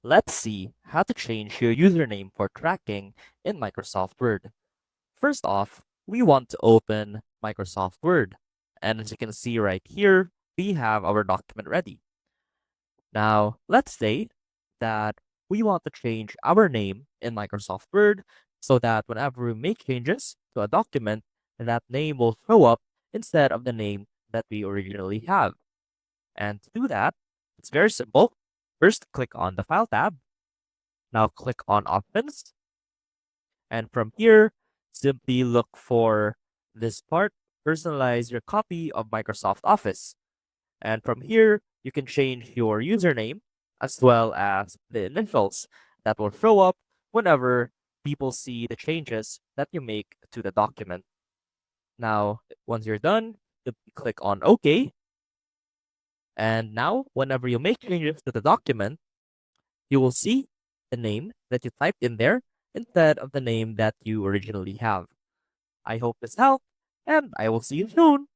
Let's see how to change your username for tracking in Microsoft Word. First off, we want to open Microsoft Word. And as you can see right here, we have our document ready. Now, let's say that we want to change our name in Microsoft Word so that whenever we make changes to a document, that name will show up instead of the name that we originally have. And to do that, it's very simple. First, click on the File tab. Now click on Options. And from here, simply look for this part, personalize your copy of Microsoft Office. And from here, you can change your username as well as the initials that will show up whenever people see the changes that you make to the document. Now, once you're done, simply click on OK. And now, whenever you make changes to the document, you will see the name that you typed in there instead of the name that you originally have. I hope this helped, and I will see you soon.